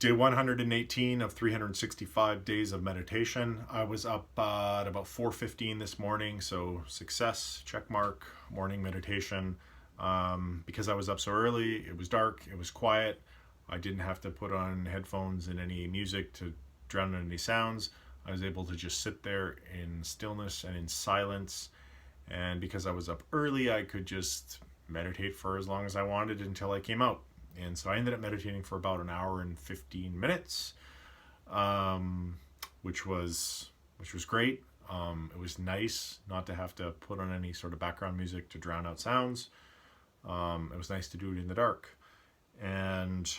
Day 118 of 365 days of meditation. I was up at about 4:15 this morning, so success, check mark, morning meditation. Because I was up so early, it was dark, it was quiet. I didn't have to put on headphones and any music to drown out any sounds. I was able to just sit there in stillness and in silence. And because I was up early, I could just meditate for as long as I wanted until I came out. And so I ended up meditating for about an hour and 15 minutes, which was great. It was nice not to have to put on any sort of background music to drown out sounds. It was nice to do it in the dark. And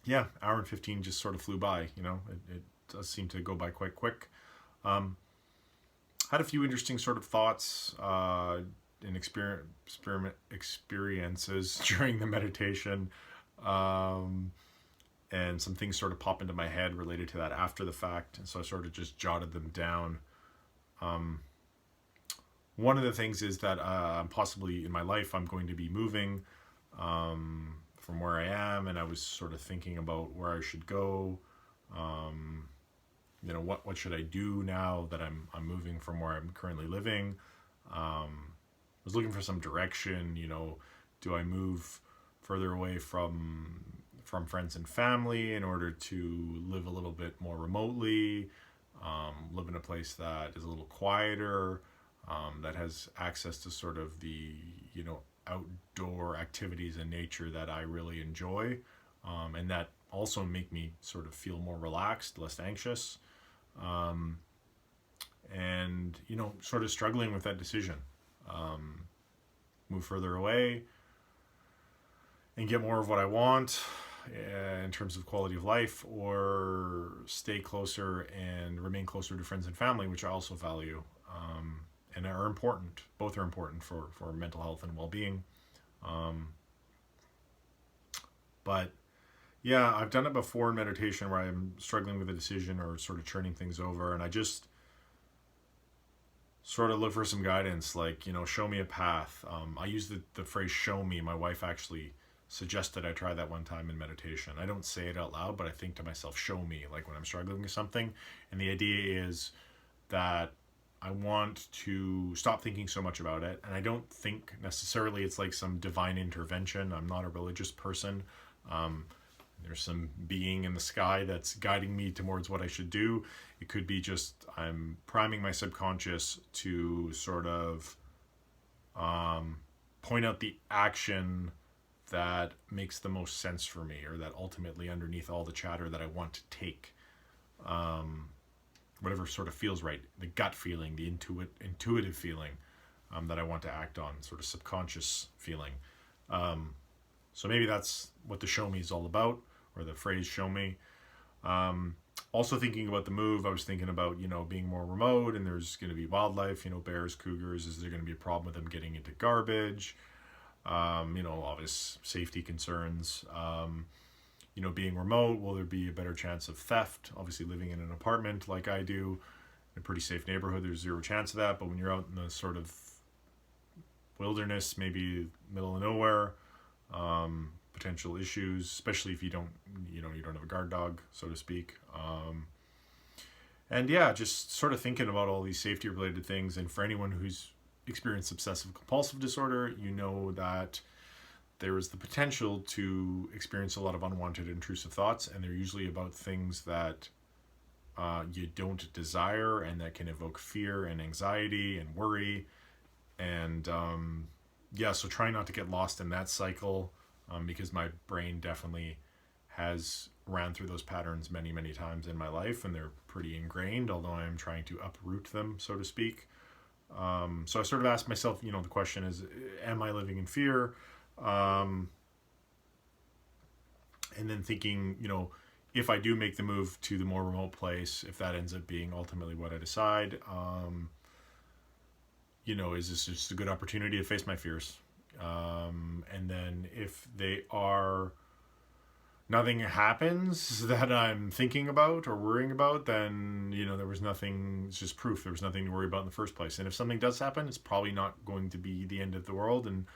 yeah, hour and 15 just sort of flew by, you know. It does seem to go by quite quick. Had a few interesting sort of thoughts and experiences during the meditation, and some things sort of pop into my head related to that after the fact, and so I sort of just jotted them down. One of the things is that possibly in my life I'm going to be moving from where I am, and I was sort of thinking about where I should go. You know, what should I do now that I'm moving from where I'm currently living? I was looking for some direction. You know, do I move further away from friends and family in order to live a little bit more remotely, live in a place that is a little quieter, that has access to sort of the, you know, outdoor activities in nature that I really enjoy, and that also make me sort of feel more relaxed, less anxious, and, you know, sort of struggling with that decision. Move further away and get more of what I want in terms of quality of life, or stay closer and remain closer to friends and family, which I also value, and are important. Both are important for mental health and well-being. But yeah, I've done it before in meditation where I'm struggling with a decision or sort of churning things over, and I just sort of look for some guidance, like, you know, show me a path. I use the phrase show me. My wife actually suggested I try that one time in meditation. I don't say it out loud, but I think to myself, show me, like when I'm struggling with something. And the idea is that I want to stop thinking so much about it. And I don't think necessarily it's like some divine intervention. I'm not a religious person. There's some being in the sky that's guiding me towards what I should do. It could be just I'm priming my subconscious to sort of point out the action that makes the most sense for me, or that ultimately underneath all the chatter that I want to take, whatever sort of feels right, the gut feeling, the intuitive feeling that I want to act on, sort of subconscious feeling. So maybe that's what the show me is all about, or the phrase show me. Also thinking about the move, I was thinking about, you know, being more remote, and there's going to be wildlife, you know, bears, cougars. Is there going to be a problem with them getting into garbage? You know, obvious safety concerns. You know, being remote, will there be a better chance of theft? Obviously living in an apartment like I do, in a pretty safe neighborhood, there's zero chance of that. But when you're out in the sort of wilderness, maybe middle of nowhere, potential issues, especially if you don't have a guard dog, so to speak. And yeah, just sort of thinking about all these safety related things. And for anyone who's experienced obsessive compulsive disorder, you know that there is the potential to experience a lot of unwanted intrusive thoughts, and they're usually about things that you don't desire, and that can evoke fear and anxiety and worry. And yeah, so try not to get lost in that cycle, because my brain definitely has ran through those patterns many, many times in my life, and they're pretty ingrained, although I'm trying to uproot them, so to speak. So I sort of asked myself, you know, the question is, am I living in fear? And then thinking, you know, if I do make the move to the more remote place, if that ends up being ultimately what I decide, you know, is this just a good opportunity to face my fears? And then if they are, nothing happens that I'm thinking about or worrying about, then, you know, there was nothing, it's just proof there was nothing to worry about in the first place. And if something does happen, it's probably not going to be the end of the world, and,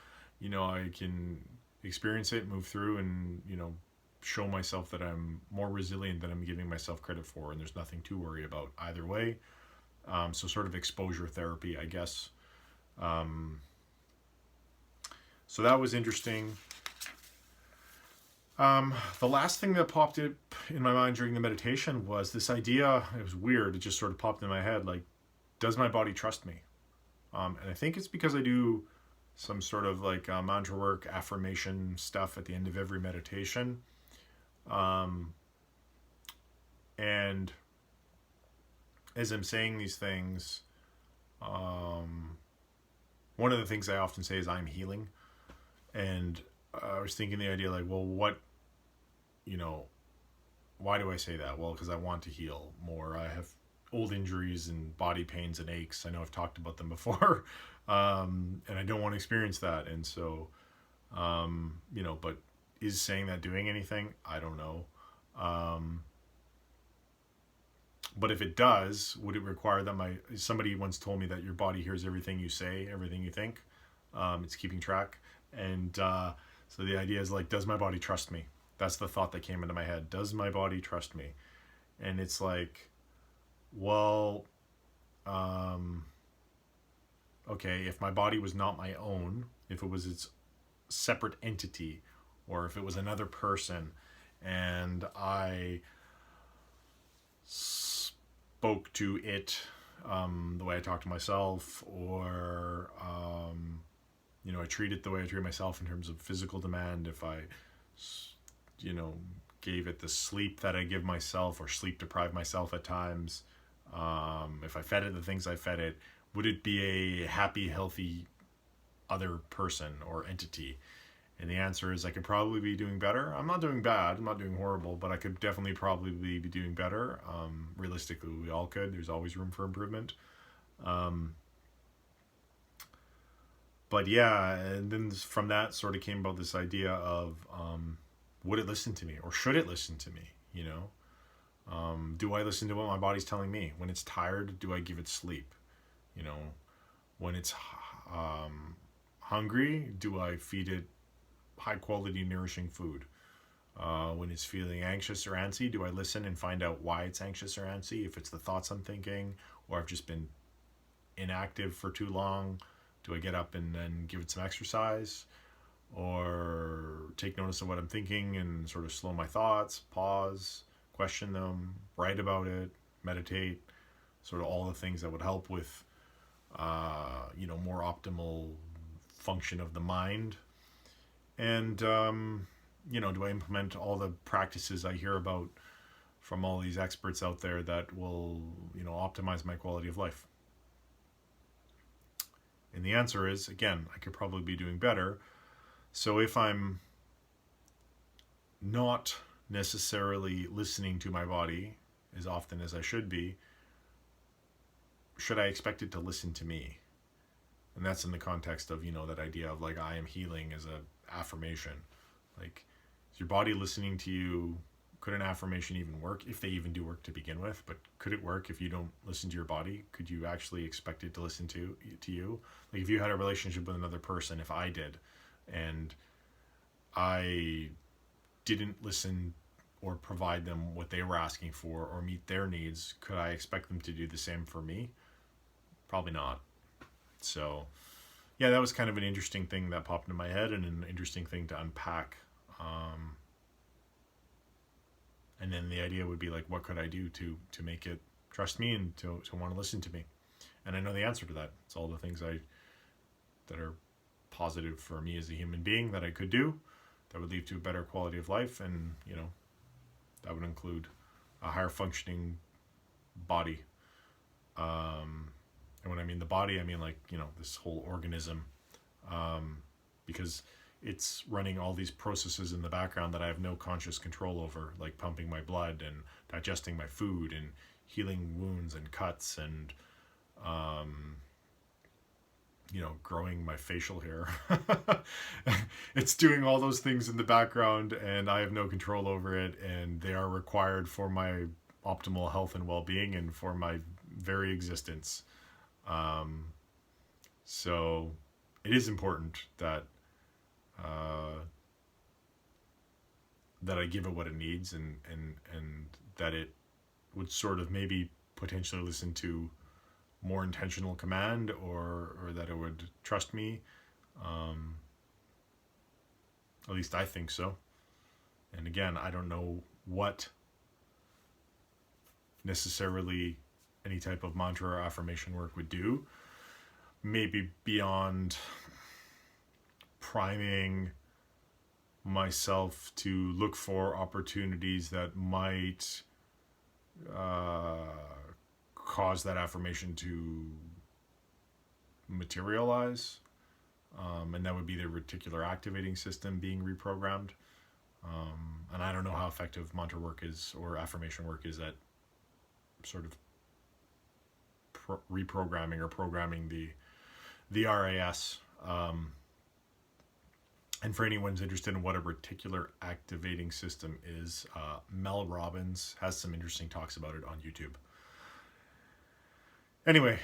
you know, I can experience it, move through, and, you know, show myself that I'm more resilient than I'm giving myself credit for, and there's nothing to worry about either way. So sort of exposure therapy, I guess. So that was interesting. The last thing that popped up in my mind during the meditation was this idea. It was weird. It just sort of popped in my head. Like, does my body trust me? And I think it's because I do some sort of like mantra work, affirmation stuff at the end of every meditation. And as I'm saying these things, one of the things I often say is I'm healing. And I was thinking the idea like, well, what, why do I say that? Well, because I want to heal more. I have old injuries and body pains and aches. I know I've talked about them before. And I don't want to experience that. And so, but is saying that doing anything? I don't know. But if it does, would it require that somebody once told me that your body hears everything you say, everything you think. It's keeping track. And so the idea is like, does my body trust me? That's the thought that came into my head. Does my body trust me? And it's like, well, okay, if my body was not my own, if it was its separate entity, or if it was another person, and I spoke to it the way I talk to myself, or I treat it the way I treat myself in terms of physical demand. If I gave it the sleep that I give myself, or sleep deprive myself at times, if I fed it the things I fed it, would it be a happy, healthy other person or entity? And the answer is I could probably be doing better. I'm not doing bad. I'm not doing horrible, but I could definitely probably be doing better. Realistically, we all could. There's always room for improvement. But yeah, and then from that sort of came about this idea of would it listen to me, or should it listen to me? Do I listen to what my body's telling me? When it's tired, do I give it sleep? When it's hungry, do I feed it high quality nourishing food? When it's feeling anxious or antsy, do I listen and find out why it's anxious or antsy? If it's the thoughts I'm thinking, or I've just been inactive for too long, do I get up and then give it some exercise, or take notice of what I'm thinking and sort of slow my thoughts, pause, question them, write about it, meditate, sort of all the things that would help with more optimal function of the mind. And do I implement all the practices I hear about from all these experts out there that will optimize my quality of life? And the answer is, again, I could probably be doing better. So if I'm not necessarily listening to my body as often as I should be, should I expect it to listen to me? And that's in the context of, that idea of like, I am healing as a affirmation. Like, is your body listening to you? Could an affirmation even work, if they even do work to begin with? But could it work if you don't listen to your body? Could you actually expect it to listen to you? Like, if you had a relationship with another person, if I did, and I didn't listen or provide them what they were asking for or meet their needs, could I expect them to do the same for me? Probably not. So yeah, that was kind of an interesting thing that popped into my head, and an interesting thing to unpack. And then the idea would be like, what could I do to make it trust me and to want to listen to me? And I know the answer to that. It's all the things that are positive for me as a human being that I could do that would lead to a better quality of life. And, that would include a higher functioning body. And when I mean the body, I mean like, this whole organism, because it's running all these processes in the background that I have no conscious control over, like pumping my blood and digesting my food and healing wounds and cuts and, growing my facial hair. It's doing all those things in the background, and I have no control over it, and they are required for my optimal health and well-being and for my very existence. So it is important that that I give it what it needs, and that it would sort of maybe potentially listen to more intentional command, or that it would trust me. At least I think so. And again, I don't know what necessarily any type of mantra or affirmation work would do. Maybe beyond priming myself to look for opportunities that might cause that affirmation to materialize, and that would be the reticular activating system being reprogrammed. And I don't know how effective mantra work is, or affirmation work is, at sort of reprogramming or programming the RAS. And for anyone who's interested in what a reticular activating system is, Mel Robbins has some interesting talks about it on YouTube. Anyway,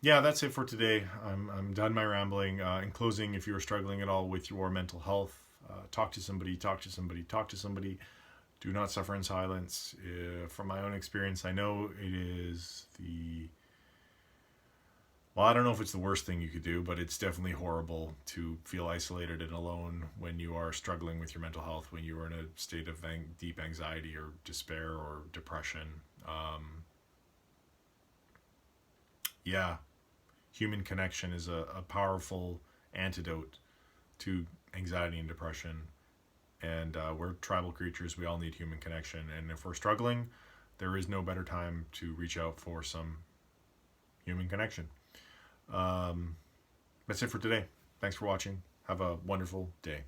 yeah, that's it for today. I'm done my rambling. In closing, if you are struggling at all with your mental health, talk to somebody. Do not suffer in silence. From my own experience, I know it is well, I don't know if it's the worst thing you could do, but it's definitely horrible to feel isolated and alone when you are struggling with your mental health, when you are in a state of deep anxiety or despair or depression. Yeah, human connection is a powerful antidote to anxiety and depression. And we're tribal creatures. We all need human connection. And if we're struggling, there is no better time to reach out for some human connection. That's it for today. Thanks for watching. Have a wonderful day.